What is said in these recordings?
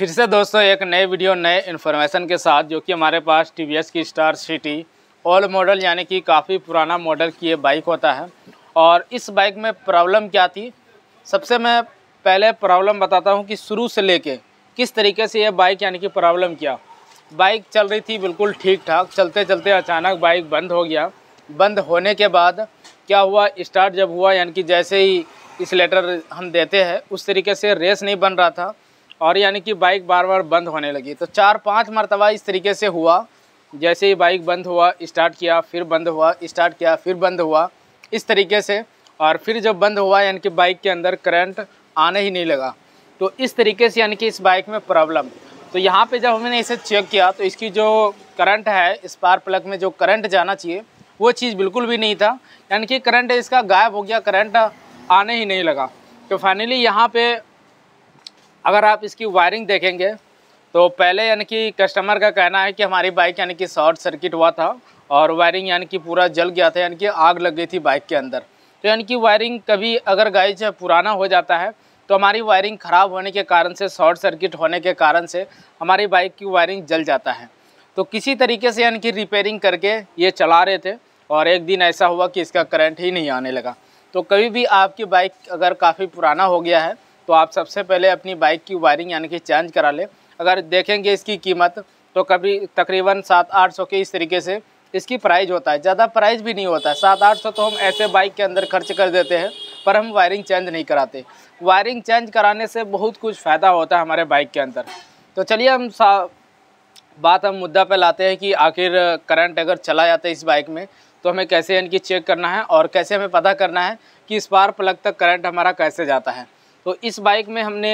फिर से दोस्तों एक नए वीडियो नए इन्फॉर्मेशन के साथ, जो कि हमारे पास टीवीएस की स्टार सिटी ओल्ड मॉडल यानी कि काफ़ी पुराना मॉडल की ये बाइक होता है। और इस बाइक में प्रॉब्लम क्या थी, सबसे मैं पहले प्रॉब्लम बताता हूँ कि शुरू से लेके किस तरीके से ये बाइक यानी कि प्रॉब्लम क्या। बाइक चल रही थी बिल्कुल ठीक ठाक, चलते चलते अचानक बाइक बंद हो गया। बंद होने के बाद क्या हुआ, स्टार्ट जब हुआ यानी कि जैसे ही एक्सीलेटर हम देते हैं उस तरीके से रेस नहीं बन रहा था और यानी कि बाइक बार बार बंद होने लगी। तो 4-5 मरतबा इस तरीके से हुआ। जैसे ही बाइक बंद हुआ, स्टार्ट किया, फिर बंद हुआ, स्टार्ट किया, फिर बंद हुआ, इस तरीके से। और फिर जब बंद हुआ यानी कि बाइक के अंदर करंट आने ही नहीं लगा। तो इस तरीके से यानी कि इस बाइक में प्रॉब्लम। तो यहाँ पे जब हमने इसे चेक किया तो इसकी जो करंट है, स्पार्क प्लग में जो करंट जाना चाहिए वो चीज़ बिल्कुल भी नहीं था, यानी कि करंट इसका गायब हो गया, करंट आने ही नहीं लगा। तो फाइनली यहाँ पे अगर आप इसकी वायरिंग देखेंगे तो पहले यानी कि कस्टमर का कहना है कि हमारी बाइक यानी कि शॉर्ट सर्किट हुआ था और वायरिंग यानी कि पूरा जल गया था, यानी कि आग लग गई थी बाइक के अंदर। तो यानी कि वायरिंग कभी अगर गाइज पुराना हो जाता है तो हमारी वायरिंग ख़राब होने के कारण से, शॉर्ट सर्किट होने के कारण से हमारी बाइक की वायरिंग जल जाता है। तो किसी तरीके से यानी कि रिपेयरिंग करके ये चला रहे थे और एक दिन ऐसा हुआ कि इसका करंट ही नहीं आने लगा। तो कभी भी आपकी बाइक अगर काफ़ी पुराना हो गया है तो आप सबसे पहले अपनी बाइक की वायरिंग यानी कि चेंज करा लें। अगर देखेंगे इसकी कीमत तो कभी तकरीबन 700-800 के इस तरीके से इसकी प्राइस होता है, ज़्यादा प्राइस भी नहीं होता है। 700-800 तो हम ऐसे बाइक के अंदर खर्च कर देते हैं, पर हम वायरिंग चेंज नहीं कराते। वायरिंग चेंज कराने से बहुत कुछ फ़ायदा होता है हमारे बाइक के अंदर। तो चलिए हम मुद्दा पे लाते हैं कि आखिर करंट अगर चला जाता है इस बाइक में तो हमें कैसे यानी कि चेक करना है और कैसे हमें पता करना है कि स्पार्क प्लग तक करंट हमारा कैसे जाता है। तो इस बाइक में हमने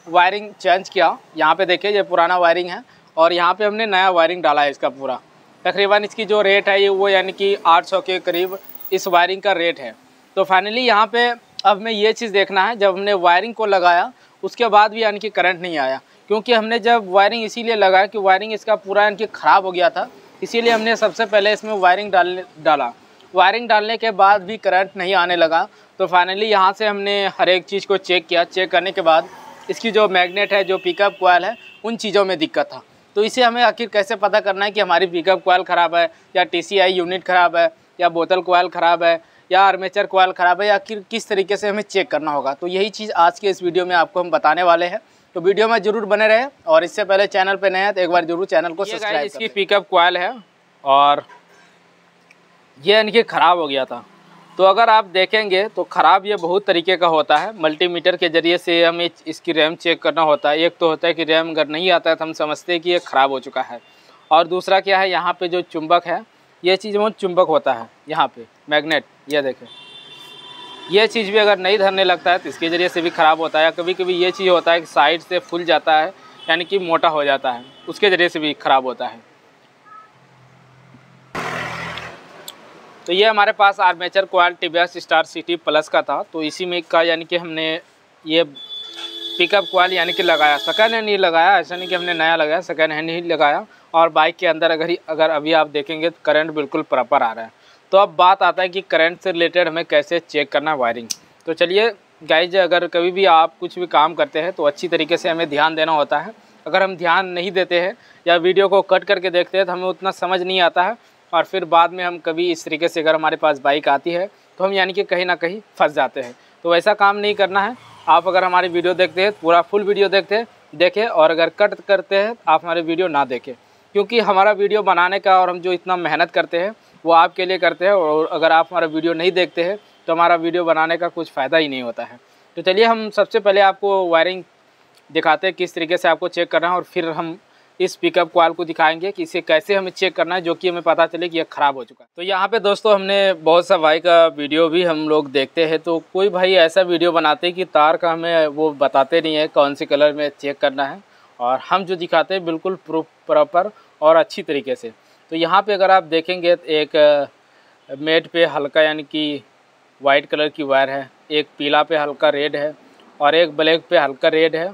वायरिंग चेंज किया। यहाँ पे देखिए ये पुराना वायरिंग है और यहाँ पे हमने नया वायरिंग डाला है इसका पूरा। तकरीबन इसकी जो रेट है ये वो यानी कि 800 के करीब इस वायरिंग का रेट है। तो फाइनली यहाँ पे अब हमें ये चीज़ देखना है, जब हमने वायरिंग को लगाया उसके बाद भी यानी कि करंट नहीं आया, क्योंकि हमने जब वायरिंग इसीलिए लगाया कि वायरिंग इसका पूरा यानी कि ख़राब हो गया था। इसीलिए हमने सबसे पहले इसमें वायरिंग डाला। वायरिंग डालने के बाद भी करंट नहीं आने लगा। तो फाइनली यहाँ से हमने हर एक चीज़ को चेक किया। चेक करने के बाद इसकी जो मैग्नेट है, जो पिकअप कॉइल है, उन चीज़ों में दिक्कत था। तो इसे हमें आखिर कैसे पता करना है कि हमारी पिकअप कॉइल ख़राब है या TCI यूनिट ख़राब है या बोतल कॉइल ख़राब है या आर्मेचर कॉइल ख़राब है, या आखिर किस तरीके से हमें चेक करना होगा। तो यही चीज़ आज के इस वीडियो में आपको हम बताने वाले हैं। तो वीडियो में ज़रूर बने रहे और इससे पहले चैनल पर नए हैं तो एक बार जरूर चैनल को सब्सक्राइब करें। इसकी पिकअप कॉइल है और ये यानी कि ख़राब हो गया था। तो अगर आप देखेंगे तो ख़राब ये बहुत तरीके का होता है। मल्टीमीटर के ज़रिए से हमें इसकी रैम चेक करना होता है। एक तो होता है कि रैम अगर नहीं आता है तो हम समझते हैं कि ये ख़राब हो चुका है। और दूसरा क्या है, यहाँ पे जो चुंबक है, ये चीज़ बहुत चुंबक होता है यहाँ पे मैग्नेट, ये देखें, ये चीज़ भी अगर नहीं धरने लगता है तो इसके ज़रिए से भी ख़राब होता है। कभी कभी ये चीज़ होता है कि साइड से फूल जाता है यानी कि मोटा हो जाता है, उसके ज़रिए से भी ख़राब होता है। तो ये हमारे पास armature coil TVS Star City Plus का था। तो इसी में का यानी कि हमने ये पिकअप कॉइल यानी कि लगाया। सेकेंड हैंड नहीं लगाया, ऐसा नहीं कि हमने नया लगाया, सेकेंड हैंड ही लगाया। और बाइक के अंदर अगर अभी आप देखेंगे तो करंट बिल्कुल प्रॉपर आ रहा है। तो अब बात आता है कि करंट से रिलेटेड हमें कैसे चेक करना है वायरिंग। तो चलिए गाइज, अगर कभी भी आप कुछ भी काम करते हैं तो अच्छी तरीके से हमें ध्यान देना होता है। अगर हम ध्यान नहीं देते हैं या वीडियो को कट करके देखते हैं तो हमें उतना समझ नहीं आता है और फिर बाद में हम कभी इस तरीके से अगर हमारे पास बाइक आती है तो हम यानी कि कहीं ना कहीं फंस जाते हैं। तो वैसा काम नहीं करना है। आप अगर हमारी वीडियो देखते हैं पूरा फुल वीडियो देखें और अगर कट करते हैं आप हमारी वीडियो ना देखें, क्योंकि हमारा वीडियो बनाने का और हम जो इतना मेहनत करते हैं वो आपके लिए करते हैं। और अगर आप हमारा वीडियो नहीं देखते हैं तो हमारा वीडियो बनाने का कुछ फ़ायदा ही नहीं होता है। तो चलिए हम सबसे पहले आपको वायरिंग दिखाते हैं किस तरीके से आपको चेक करना है, और फिर हम इस पिकअप कॉइल को दिखाएंगे कि इसे कैसे हमें चेक करना है जो कि हमें पता चले कि यह ख़राब हो चुका है। तो यहाँ पे दोस्तों हमने बहुत सा भाई का वीडियो भी हम लोग देखते हैं। तो कोई भाई ऐसा वीडियो बनाते हैं कि तार का हमें वो बताते नहीं है कौन सी कलर में चेक करना है, और हम जो दिखाते हैं बिल्कुल प्रॉपर और अच्छी तरीके से। तो यहाँ पर अगर आप देखेंगे एक मेट पे हल्का यानी कि वाइट कलर की वायर है, एक पीला पे हल्का रेड है और एक ब्लैक पे हल्का रेड है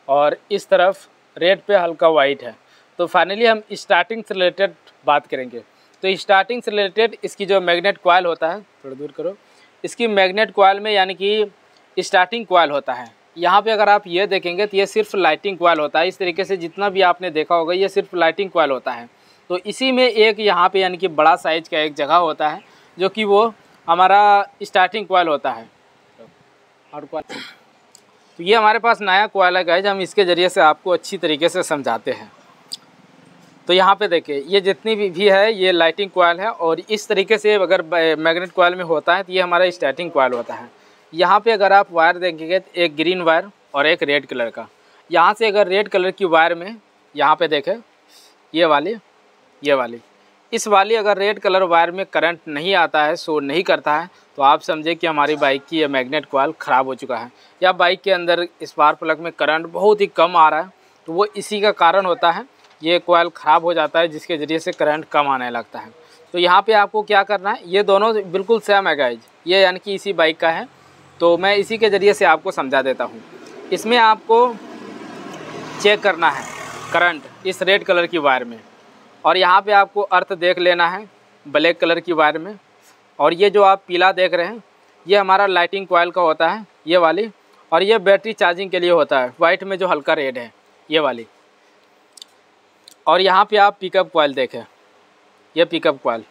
और इस तरफ रेड पे हल्का वाइट है। तो फाइनली हम स्टार्टिंग से रिलेटेड बात करेंगे। तो स्टार्टिंग से रिलेटेड इसकी जो मैग्नेट कॉइल होता है, थोड़ा दूर करो, इसकी मैग्नेट कॉइल में यानी कि स्टार्टिंग कॉइल होता है। यहाँ पे अगर आप ये देखेंगे तो ये सिर्फ लाइटिंग कॉइल होता है। इस तरीके से जितना भी आपने देखा होगा ये सिर्फ लाइटिंग कॉइल होता है। तो इसी में एक यहाँ पे यानी कि बड़ा साइज का एक जगह होता है जो कि वो हमारा स्टार्टिंग कॉइल होता है। और कॉइल तो ये हमारे पास नया कॉइल है गाइस, हम इसके ज़रिए से आपको अच्छी तरीके से समझाते हैं। तो यहाँ पे देखिए ये जितनी भी है ये लाइटिंग कॉइल है, और इस तरीके से अगर मैग्नेट कॉइल में होता है तो ये हमारा स्टार्टिंग कॉइल होता है। यहाँ पे अगर आप वायर देखेंगे तो एक ग्रीन वायर और एक रेड कलर का। यहाँ से अगर रेड कलर की वायर में यहाँ पे देखें ये वाली इस वाली अगर रेड कलर वायर में करंट नहीं आता है, शो नहीं करता है, तो आप समझे कि हमारी बाइक की ये मैग्नेट कॉइल ख़राब हो चुका है, या बाइक के अंदर स्पार्क प्लग में करंट बहुत ही कम आ रहा है। तो वो इसी का कारण होता है, ये कॉइल ख़राब हो जाता है जिसके ज़रिए से करंट कम आने लगता है। तो यहाँ पे आपको क्या करना है, ये दोनों बिल्कुल सेम है गाइज, ये यानी कि इसी बाइक का है। तो मैं इसी के ज़रिए से आपको समझा देता हूँ। इसमें आपको चेक करना है करंट इस रेड कलर की वायर में, और यहाँ पे आपको अर्थ देख लेना है ब्लैक कलर की वायर में। और ये जो आप पीला देख रहे हैं ये हमारा लाइटिंग कॉइल का होता है, ये वाली, और ये बैटरी चार्जिंग के लिए होता है, वाइट में जो हल्का रेड है ये वाली। और यहाँ पे आप पिकअप कॉइल देखें, ये पिकअप कॉइल,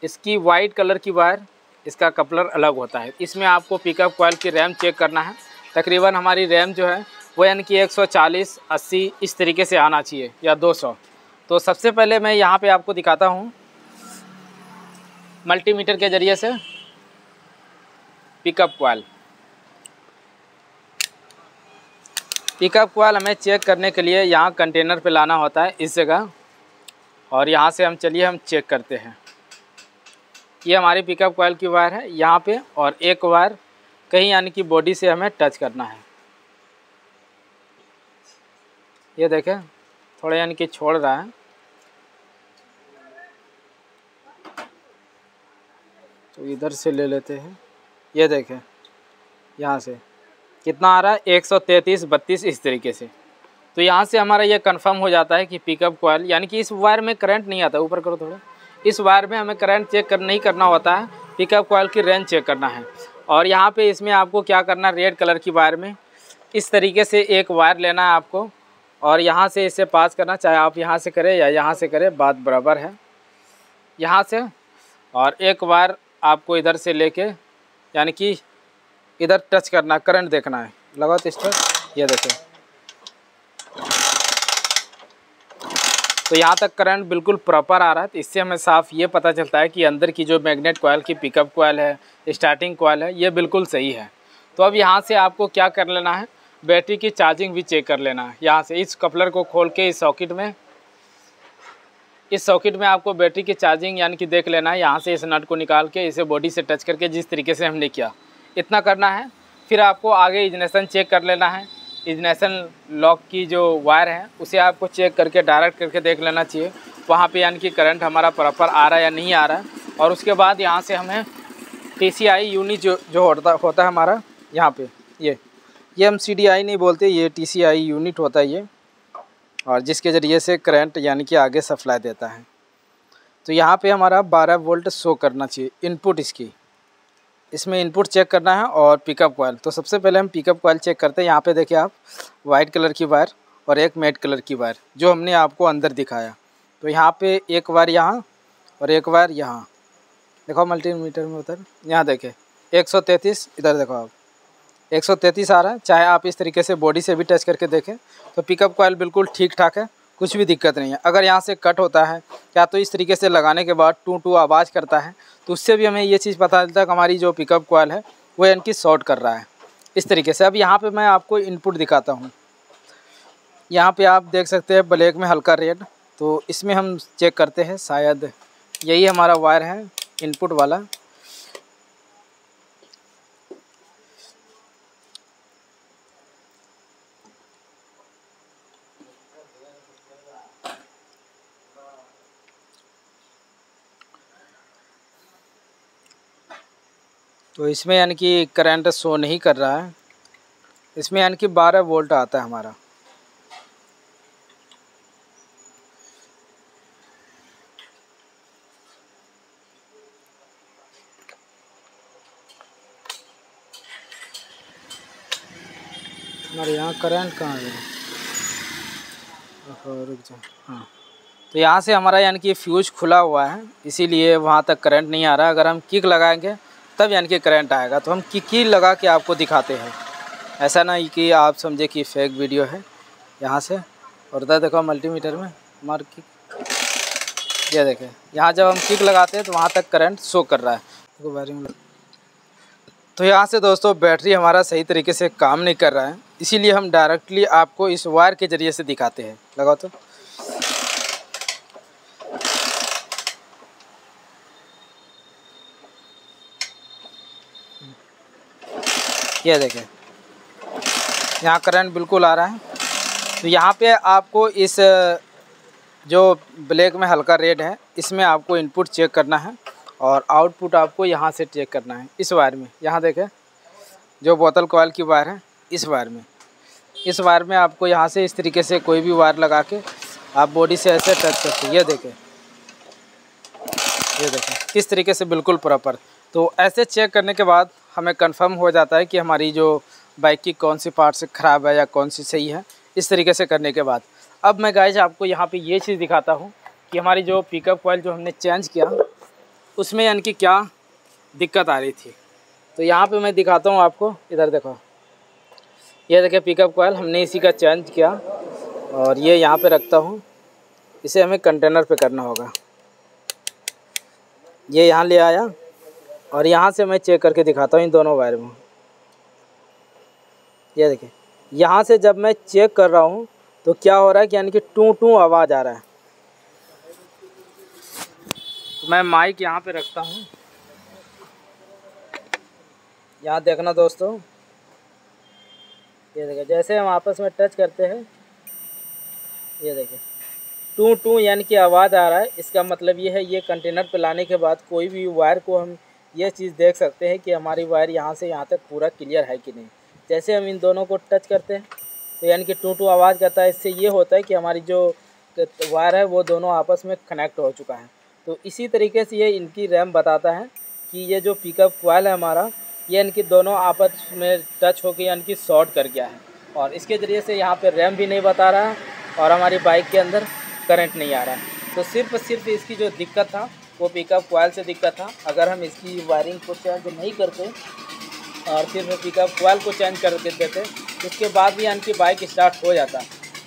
इसकी वाइट कलर की वायर, इसका कपलर अलग होता है। इसमें आपको पिकअप कॉइल की रैम चेक करना है। तकरीबन हमारी रैम जो है वो यानी कि 140, 80 इस तरीके से आना चाहिए, या 200। तो सबसे पहले मैं यहाँ पे आपको दिखाता हूँ मल्टीमीटर के ज़रिए से पिकअप कॉइल। पिकअप कॉइल हमें चेक करने के लिए यहाँ कंटेनर पे लाना होता है इस जगह, और यहाँ से हम चेक करते हैं। ये हमारी पिकअप कॉइल की वायर है यहाँ पे, और एक वायर कहीं यानी कि बॉडी से हमें टच करना है। ये देखें थोड़ा यानी कि छोड़ रहा है, तो इधर से ले लेते हैं। ये देखें यहाँ से कितना आ रहा है, 133, 32 इस तरीके से। तो यहाँ से हमारा ये कंफर्म हो जाता है कि पिकअप कॉइल यानी कि इस वायर में करंट नहीं आता। ऊपर करो थोड़ा, इस वायर में हमें करंट चेक नहीं करना होता है, पिकअप कॉइल की रेंज चेक करना है। और यहाँ पे इसमें आपको क्या करना है, रेड कलर की वायर में इस तरीके से एक वायर लेना है आपको, और यहाँ से इसे पास करना, चाहे आप यहाँ से करें या यहाँ से करें, बात बराबर है। यहाँ से और एक वायर आपको इधर से लेके यानी कि इधर टच करना, करंट देखना है। लगाओ तो स्टार्ट, ये देखें। तो यहाँ तक करंट बिल्कुल प्रॉपर आ रहा है। तो इससे हमें साफ ये पता चलता है कि अंदर की जो मैग्नेट कॉइल की पिकअप कॉइल है, स्टार्टिंग कॉइल है, ये बिल्कुल सही है। तो अब यहाँ से आपको क्या कर लेना है, बैटरी की चार्जिंग भी चेक कर लेना है। यहाँ से इस कपलर को खोल के इस सॉकेट में आपको बैटरी की चार्जिंग यानी कि देख लेना है। यहाँ से इस नट को निकाल के इसे बॉडी से टच करके जिस तरीके से हमने किया, इतना करना है। फिर आपको आगे इग्निशन चेक कर लेना है। इग्निशन लॉक की जो वायर है उसे आपको चेक करके डायरेक्ट करके देख लेना चाहिए वहाँ पे, यानी कि करंट हमारा प्रॉपर आ रहा है या नहीं आ रहा है। और उसके बाद यहाँ से हमें TCI यूनिट जो होता है हमारा यहाँ पे, ये हम CDI नहीं बोलते, ये TCI यूनिट होता है ये, और जिसके ज़रिए से करंट यानी कि आगे सप्लाई देता है। तो यहाँ पे हमारा 12 वोल्ट शो करना चाहिए इनपुट इसकी। इसमें इनपुट चेक करना है और पिकअप कॉइल। तो सबसे पहले हम पिकअप कॉइल चेक करते हैं। यहाँ पे देखिए आप, वाइट कलर की वायर और एक मैट कलर की वायर जो हमने आपको अंदर दिखाया। तो यहाँ पे एक वायर यहाँ और एक वायर यहाँ, देखो मल्टीमीटर में उधर, यहाँ देखें 133, इधर देखो आप 133 आ रहा है। चाहे आप इस तरीके से बॉडी से भी टच करके देखें तो पिकअप कॉइल बिल्कुल ठीक ठाक है, कुछ भी दिक्कत नहीं है। अगर यहाँ से कट होता है या तो इस तरीके से लगाने के बाद टू टू आवाज़ करता है, तो उससे भी हमें ये चीज़ पता चलता है कि हमारी जो पिकअप कॉइल है वो इनकी शॉर्ट कर रहा है इस तरीके से। अब यहाँ पे मैं आपको इनपुट दिखाता हूँ। यहाँ पे आप देख सकते हैं ब्लैक में हल्का रेड, तो इसमें हम चेक करते हैं, शायद यही हमारा वायर है इनपुट वाला। तो इसमें यानी कि करंट शो नहीं कर रहा है, इसमें यानी कि 12 वोल्ट आता है हमारा। हमारे यहाँ करंट कहाँ है? रुक जा। हाँ, तो यहाँ से हमारा यानी कि फ्यूज खुला हुआ है, इसीलिए वहाँ तक करंट नहीं आ रहा। अगर हम किक लगाएंगे तब यानी कि करंट आएगा। तो हम किक ही लगा के आपको दिखाते हैं, ऐसा ना कि आप समझे कि फेक वीडियो है। यहाँ से और इधर देखो मल्टीमीटर में हमारे किक, ये देखें, यहाँ जब हम किक लगाते हैं तो वहाँ तक करंट शो कर रहा है। देखो वायरिंग। तो यहाँ से दोस्तों बैटरी हमारा सही तरीके से काम नहीं कर रहा है, इसीलिए हम डायरेक्टली आपको इस वायर के ज़रिए से दिखाते हैं। लगाओ तो ये देखें, यहाँ करंट बिल्कुल आ रहा है। तो यहाँ पे आपको इस जो ब्लैक में हल्का रेड है, इसमें आपको इनपुट चेक करना है और आउटपुट आपको यहाँ से चेक करना है इस वायर में। यहाँ देखें, जो बोतल कॉइल की वायर है, इस वायर में आपको यहाँ से इस तरीके से कोई भी वायर लगा के आप बॉडी से ऐसे टच करते हैं। ये देखें किस तरीके से बिल्कुल प्रॉपर। तो ऐसे चेक करने के बाद हमें कंफर्म हो जाता है कि हमारी जो बाइक की कौन सी पार्ट से ख़राब है या कौन सी सही है। इस तरीके से करने के बाद अब मैं गाइस आपको यहाँ पे ये चीज़ दिखाता हूँ कि हमारी जो पिकअप कॉइल जो हमने चेंज किया उसमें यानी कि क्या दिक्कत आ रही थी। तो यहाँ पे मैं दिखाता हूँ आपको, इधर देखो, ये देखिए पिकअप कॉइल हमने इसी का चेंज किया और ये यहाँ पे रखता हूँ। इसे हमें कंटेनर पे करना होगा। ये यहाँ ले आया और यहाँ से मैं चेक करके दिखाता हूँ इन दोनों वायर में। ये देखिए, यहाँ से जब मैं चेक कर रहा हूँ तो क्या हो रहा है कि यानी कि टू टू आवाज़ आ रहा है। तो मैं माइक यहाँ पे रखता हूँ, यहाँ देखना दोस्तों। ये देखिए, जैसे हम आपस में टच करते हैं, ये देखिए टू टू यानी कि आवाज़ आ रहा है। इसका मतलब ये है, ये कंटेनर पे लाने के बाद कोई भी वायर को हम ये चीज़ देख सकते हैं कि हमारी वायर यहाँ से यहाँ तक पूरा क्लियर है कि नहीं। जैसे हम इन दोनों को टच करते हैं तो यानी कि टू टू आवाज़ करता है। इससे ये होता है कि हमारी जो वायर है वो दोनों आपस में कनेक्ट हो चुका है। तो इसी तरीके से ये इनकी रैम बताता है कि ये जो पिकअप कॉइल है हमारा, ये इनकी दोनों आपस में टच होकर यानी कि शॉर्ट कर गया है। और इसके ज़रिए से यहाँ पर रैम भी नहीं बता रहा है और हमारी बाइक के अंदर करंट नहीं आ रहा है। तो सिर्फ इसकी जो दिक्कत था वो पिकअप कॉइल से दिक्कत था। अगर हम इसकी वायरिंग को चेंज नहीं करते और सिर्फ पिकअप कॉइल को चेंज कर देते, उसके बाद भी यानी कि बाइक स्टार्ट हो जाता।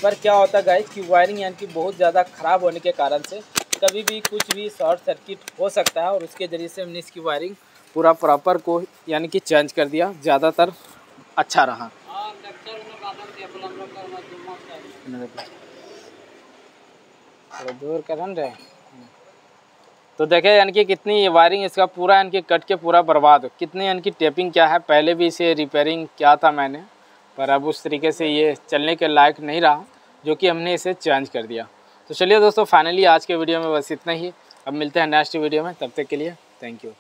पर क्या होता गाइस कि वायरिंग यानी कि बहुत ज़्यादा ख़राब होने के कारण से कभी भी कुछ भी शॉर्ट सर्किट हो सकता है और उसके ज़रिए से हमने इसकी वायरिंग पूरा प्रॉपर को यानी कि चेंज कर दिया, ज़्यादातर अच्छा रहा। दूर करन रहे। तो देखे यानी कि कितनी वायरिंग इसका पूरा यानी कि कट के पूरा बर्बाद हो, कितनी यानी कि टेपिंग क्या है। पहले भी इसे रिपेयरिंग किया था मैंने, पर अब उस तरीके से ये चलने के लायक नहीं रहा, जो कि हमने इसे चेंज कर दिया। तो चलिए दोस्तों, फाइनली आज के वीडियो में बस इतना ही। अब मिलते हैं नेक्स्ट वीडियो में, तब तक के लिए थैंक यू।